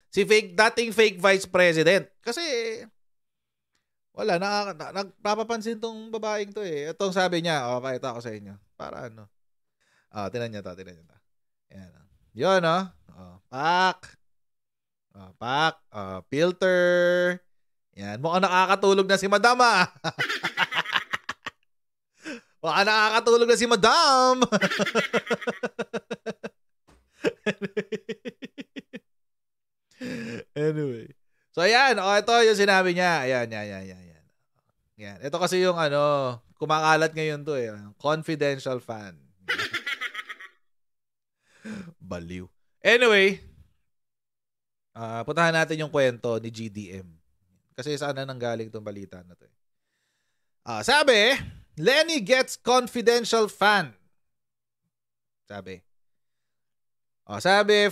Si dating fake vice president. Kasi, wala, napapansin tong babaeng to eh. Itong sabi niya, pakita ko sa inyo. Para ano. Tinan niyo to. Ayan. Yun, pak. Filter. Yan. Mukhang nakakatulog na si Madam, Mukhang nakakatulog na si Madam. Anyway. So, ayan. Ito yung sinabi niya. Ayan. Yan. Ito kasi yung kumakalat ngayon to eh. Confidential fan. Baliw. Anyway, puntahan natin yung kwento ni GDM. Kasi sana nanggaling tong balita na to eh. Sabi, Lenny gets confidential fan. Sabi,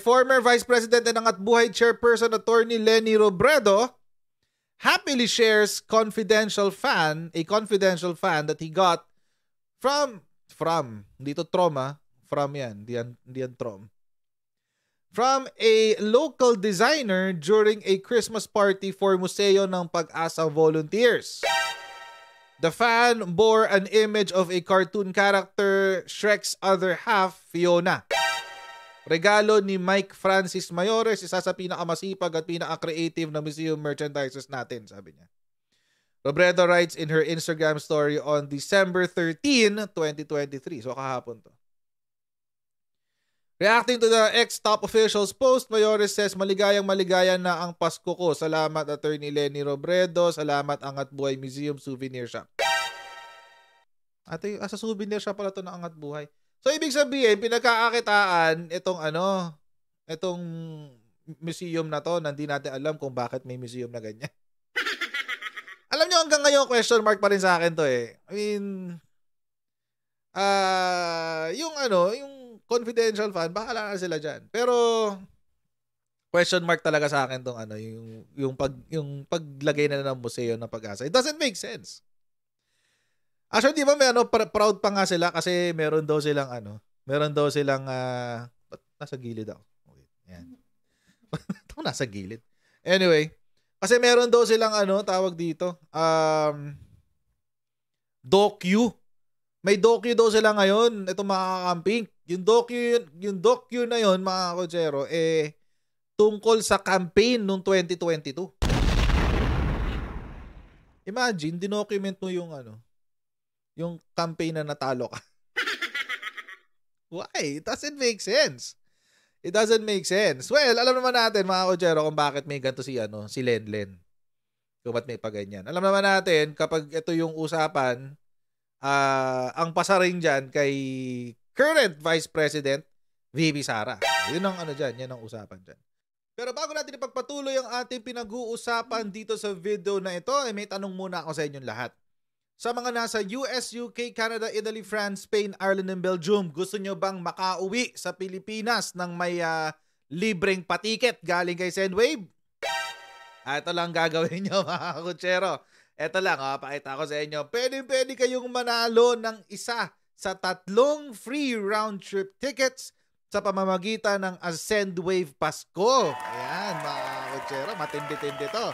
former Vice President and Angatbuhay Chairperson Attorney Lenny Robredo happily shares a confidential fan that he got from dito trauma, from yan, diyan trom. From a local designer during a Christmas party for Museo ng Pag-asa volunteers. The fan bore an image of a cartoon character, Shrek's other half, Fiona. Regalo ni Mike Francis Mayores, isa sa pinakamasipag at pinaka-creative na museum merchandises natin, sabi niya. Robredo writes in her Instagram story on December 13, 2023. So kahapon to. Reacting to the ex-top official's post, Mayores says, maligaya na ang Pasko ko. Salamat Attorney Lenny Robredo. Salamat Angatbuhay Museum Souvenir Shop. Sa souvenir shop pala to ng Angatbuhay. So, ibig sabihin, pinagkakakitaan itong museum na to, na hindi natin alam kung bakit may museum na ganyan. Alam nyo, hanggang ngayon, question mark pa rin sa akin to eh. I mean, yung confidential fan, baka lang sila dyan. Pero, question mark talaga sa akin tong yung paglagay na ng museo ng Pag-asa. It doesn't make sense. Actually, di ba may proud pa nga sila kasi meron daw silang nasa gilid ako. Okay, yan. Ito nasa gilid. Anyway, kasi meron daw silang tawag dito, docu. May docu daw sila ngayon, itong mga camping. Yung docu na yon, mga kotsero, tungkol sa campaign noong 2022. Imagine, dinocument mo yung campaign na natalo ka. Why? It doesn't make sense. Well, alam naman natin, mga kotsero, kung bakit may ganito si Lenlen. Kung ba't may paganyan. Alam naman natin, kapag ito yung usapan, ang pasaring dyan kay current Vice President VP Sara. Yun ang yan ang usapan dyan. Pero bago natin ipagpatuloy ang ating pinag-uusapan dito sa video na ito, may tanong muna ako sa inyong lahat. Sa mga nasa US, UK, Canada, Italy, France, Spain, Ireland, and Belgium, gusto nyo bang makauwi sa Pilipinas ng may libreng patiket galing kay Sendwave? Ito lang gagawin nyo, mga kutsero. Ito lang, pakita ko sa inyo. Pwede kayong manalo ng isa sa 3 free round-trip tickets sa pamamagitan ng Sendwave Pasko. Ayan, mga kutsero, matindi-tindi to.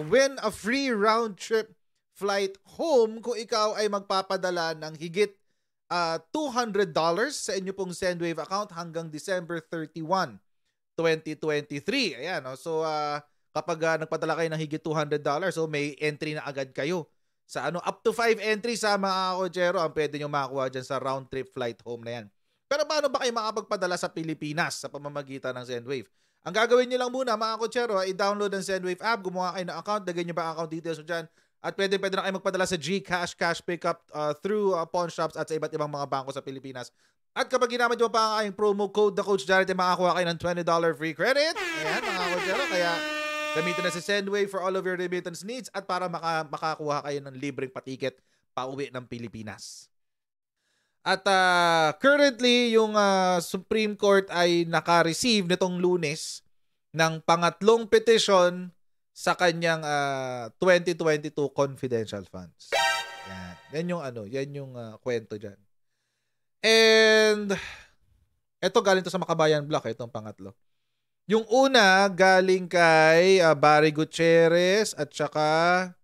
Win a free round-trip flight home kung ikaw ay magpapadala ng higit $200 sa inyo pong Sendwave account hanggang December 31, 2023. Ayan, so kapag nagpadala kayo ng higit $200, so may entry na agad kayo sa up to 5 entries sa mga kotsero ang pwede nyo makakuha dyan sa round trip flight home na yan. Pero paano ba kayo makapagpadala sa Pilipinas sa pamamagitan ng Sendwave? Ang gagawin nyo lang muna, mga kotsero, i-download ang Sendwave app, gumawa kayo ng account, lagay nyo ba ang account details mo dyan, at pwede na kayo magpadala sa GCash, cash pickup through pawn shops at sa iba't ibang mga bangko sa Pilipinas. At kapag ginamit nyo pa ang aking promo code, the Coach Jared, makakuha kayo ng $20 free credit. Ayan, mga kotsero, kaya gamitin na si Sendwave for all of your remittance needs at para makakuha kayo ng libreng patiket pauwi ng Pilipinas. At currently, yung Supreme Court ay naka-receive nitong Lunes ng pangatlong petition sa kanyang 2022 confidential funds. Yan yung kwento dyan. And eto galing to sa Makabayan Block, itong pangatlo. Yung una, galing kay Barry Gutierrez at saka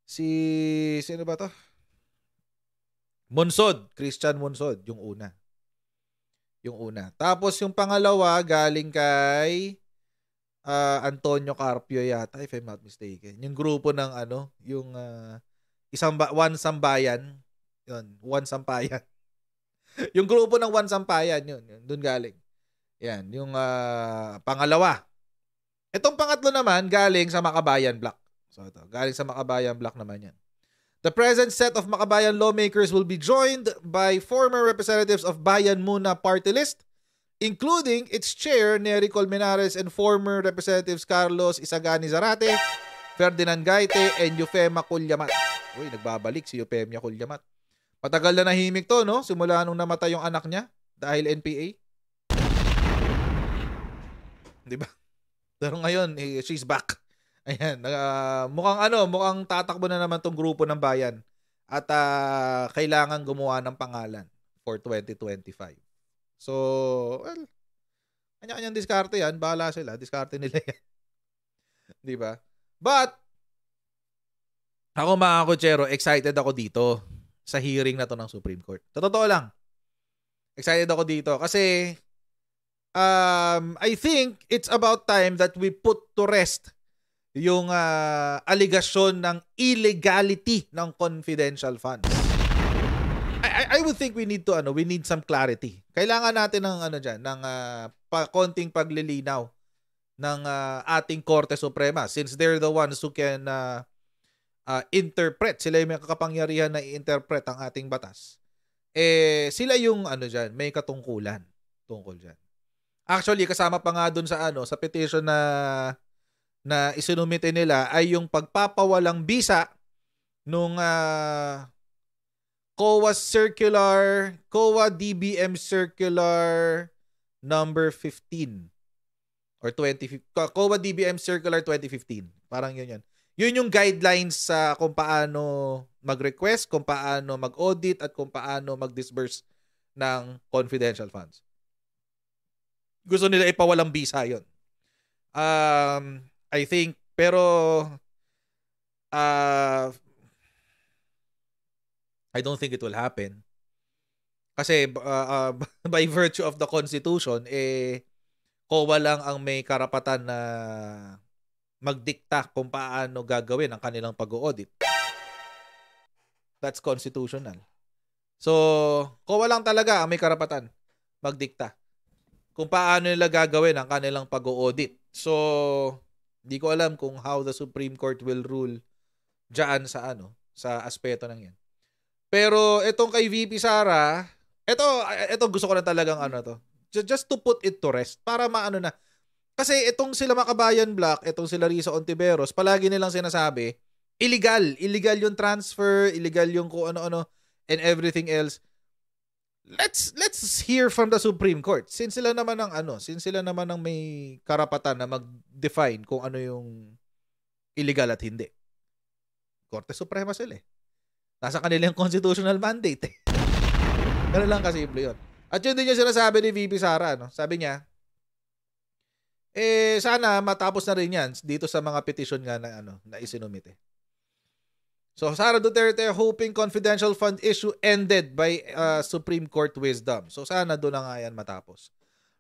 sino ba to? Monsod, Christian Monsod, yung una. Tapos yung pangalawa, galing kay Antonio Carpio yata, if I'm not mistaken. Yung grupo ng yung One Sambayan. Yun, One Sampayan. Yung grupo ng One Sampayan, yun doon galing. Yan, yung pangalawa. Itong pangatlo naman, galing sa Makabayan Block. So ito, galing sa Makabayan Block naman yan. The present set of Makabayan lawmakers will be joined by former representatives of Bayan Muna Party List, including its chair, Nery Colmenares, and former representatives Carlos Isagani Zarate, Ferdinand Gaite, and Eufema Culyamat. Uy, nagbabalik si Eufemia Culyamat. Matagal na nahimik to, no? Simula nung namatay yung anak niya dahil NPA. Diba? Pero ngayon, she's back. Ayan, mukhang tatakbo na naman tong grupo ng bayan at kailangan gumawa ng pangalan for 2025. So, well, kanya-kanyang diskarte yan. Bahala sila. Diskarte nila yan. Diba? But, ako mga kutsero, excited ako dito sa hearing na to ng Supreme Court. Totoo lang. Excited ako dito kasi I think it's about time that we put to rest yung aligasyon ng illegality ng confidential funds. I would think we need some clarity. Kailangan natin ng konting paglilinaw ng ating Korte Suprema since they're the ones who can interpret. Sila yung may kakapangyarihan na i-interpret ang ating batas. Sila yung may katungkulan tungkol diyan. Actually, kasama pa nga dun sa petition na isinumite nila ay yung pagpapawalang bisa nung COA DBM Circular number 15 or 20 COA DBM Circular 2015. Parang yun. Yun yung guidelines sa kung paano mag-request, kung paano mag-audit at kung paano mag-disburse ng confidential funds. Gusto nila ipawalang bisa yun. I think, pero I don't think it will happen. Kasi by virtue of the Constitution, COA lang ang may karapatan na magdikta kung paano gagawin ang kanilang pag-audit. That's constitutional. So, COA lang talaga ang may karapatan magdikta kung paano nila gagawin ang kanilang pag-audit. So, di ko alam kung how the Supreme Court will rule diyan sa aspeto ng yan. Pero itong kay VP Sara, ito gusto ko na talagang just to put it to rest para maano na. Kasi itong sila Makabayan Block, itong sila Risa Ontiveros, palagi nilang sinasabi, illegal yung transfer, illegal yung kung ano-ano and everything else. Let's hear from the Supreme Court. Since sila naman ang may karapatan na mag-define kung ano yung illegal at hindi. Korte Suprema sila . Nasa kanila yung constitutional mandate . Ganun lang kasimple yun. At yun din yung sinasabi ni VP Sara. Sabi niya, sana matapos na rin yan dito sa mga petition nga na isinumite. So, Sara Duterte hoping confidential fund issue ended by Supreme Court wisdom. So, sana doon na nga yan matapos.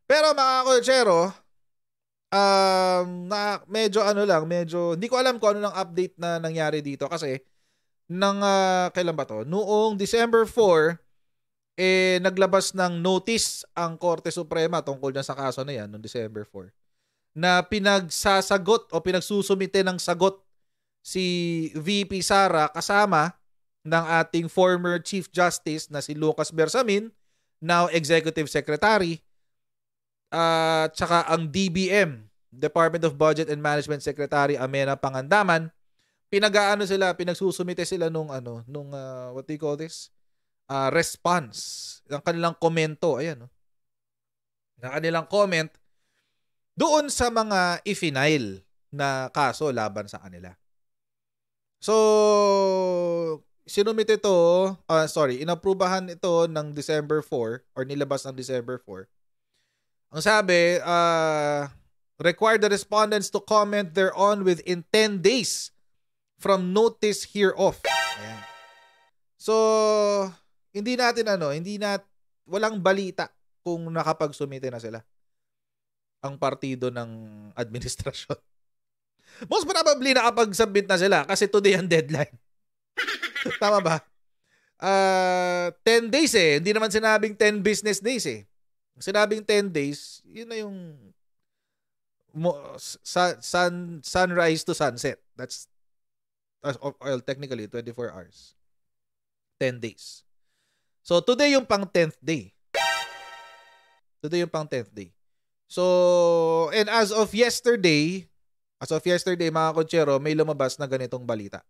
Pero mga kutsero, medyo hindi ko alam kung ano ng update na nangyari dito kasi kailan ba to? Noong December 4, naglabas ng notice ang Korte Suprema tungkol dyan sa kaso na yan noong December 4 na pinagsasagot o pinagsusumite ng sagot si VP Sara kasama ng ating former Chief Justice na si Lucas Bersamin, now Executive Secretary, tsaka ang DBM, Department of Budget and Management Secretary Amena Pangandaman. Pinagsusumite sila nung what do you call this? Response. Ang kanilang komento, ayan. Ng kanilang comment doon sa mga i-final na kaso laban sa kanila. So, inaprubahan ito ng December 4 or nilabas ng December 4. Ang sabi, require the respondents to comment thereon within 10 days from notice hereof. Ayan. So, walang balita kung nakapagsumite na sila ang partido ng administrasyon. Most probably nakapag-submit na sila kasi today ang deadline. Tama ba? 10 days eh. Hindi naman sinabing 10 business days eh. Sinabing 10 days, yun na yung sunrise to sunset. That's technically 24 hours. 10 days. So, today yung pang 10th day. So, and as of yesterday, mga kotsero, may lumabas na ganitong balita.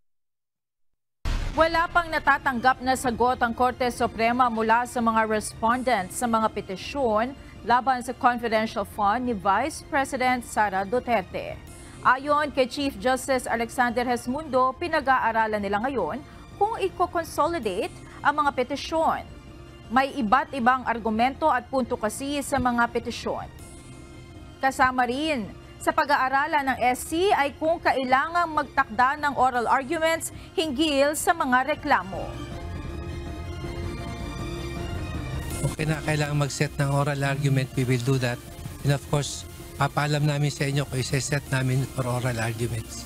Wala pang natatanggap na sagot ang Korte Suprema mula sa mga respondents sa mga petisyon laban sa confidential fund ni Vice President Sara Duterte. Ayon kay Chief Justice Alexander Hesmundo, pinag-aaralan nila ngayon kung i-consolidate ang mga petisyon. May iba't ibang argumento at punto kasi sa mga petisyon. Kasama rin sa pag-aaralan ng SC ay kung kailangang magtakda ng oral arguments hinggil sa mga reklamo. Okay na, kailangan mag-set ng oral argument, we will do that. And of course, papaalam namin sa inyo kung isa-set namin for oral arguments.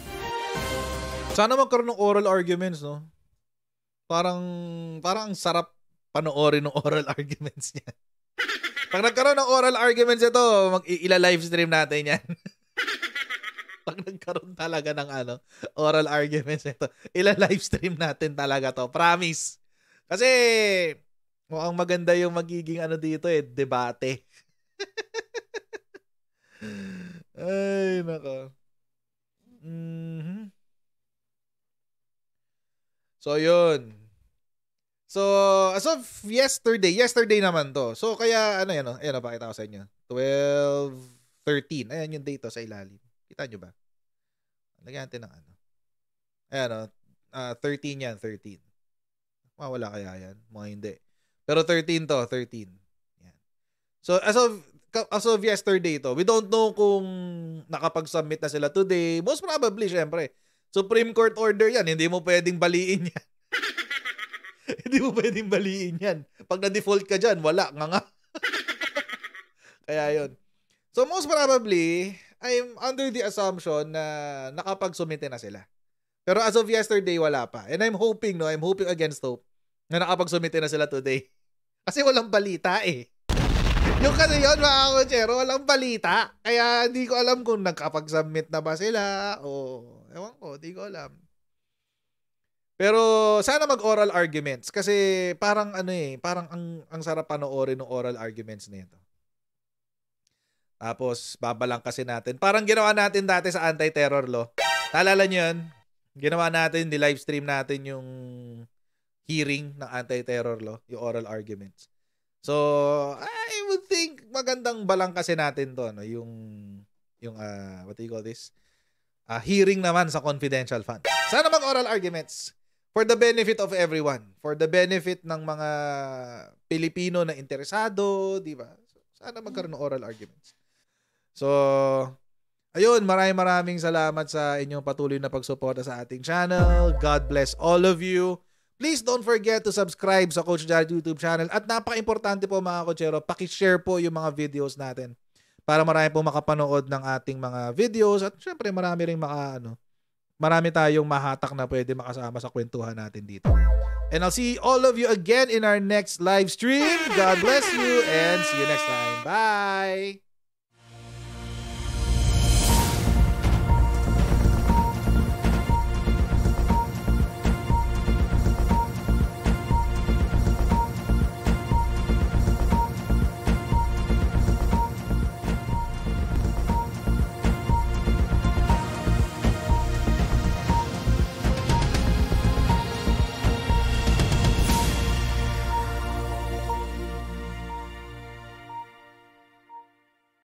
Sana magkaroon ng oral arguments, no? Parang ang sarap panoorin ng oral arguments niya. Pag nagkaroon ng oral arguments ito, ila-livestream natin yan. Pag nagkaroon talaga ng oral arguments ito, ila-livestream natin talaga to. Promise. Kasi mukhang maganda yung magiging dito debate. Ay, nako. So, yun. So, as of yesterday naman to. So, kaya, ayan, pakita ko sa inyo. 12:13. Ayan yung date sa ilalim. Kita nyo ba? Lagyan natin ng Ayan, 13 yan, 13. Wala kaya yan? Mga hindi. Pero 13 to, 13. Yan. So, as of yesterday to, we don't know kung nakapag-submit na sila today. Most probably, syempre. Supreme Court order yan. Hindi mo pwedeng baliin yan. Hindi mo pwedeng baliin yan. Pag na-default ka dyan, wala. Nga. Kaya yun. So, most probably, I'm under the assumption na nakapag-sumite na sila. Pero as of yesterday, wala pa. And I'm hoping against hope, na nakapag-sumite na sila today. Kasi walang balita eh. Yung kasi yun, mga kotsero, walang balita. Kaya hindi ko alam kung nakapag-submit na ba sila o ewan ko, hindi ko alam. Pero sana mag-oral arguments kasi parang parang ang sarap panoorin ng oral arguments nito. Tapos babalang kasi natin. Parang ginawa natin dati sa anti-terror law. Naalala niyo 'yun? Ginawa natin, di-livestream natin yung hearing ng anti-terror law, yung oral arguments. So, I would think magandang balang kasi natin 'to, no, yung what do you call this? Hearing naman sa confidential fund. Sana mag-oral arguments. For the benefit of everyone. For the benefit ng mga Pilipino na interesado, di ba? Sana magkaroon ng oral arguments. So, ayun, maraming salamat sa inyong patuloy na pagsuporta sa ating channel. God bless all of you. Please don't forget to subscribe sa Coach Jared YouTube channel. At napaka-importante po mga kotsero, paki-share po yung mga videos natin para marami po makapanood ng ating mga videos at syempre marami tayong mahatak na pwede makasama sa kwentuhan natin dito. And I'll see all of you again in our next live stream. God bless you and see you next time. Bye!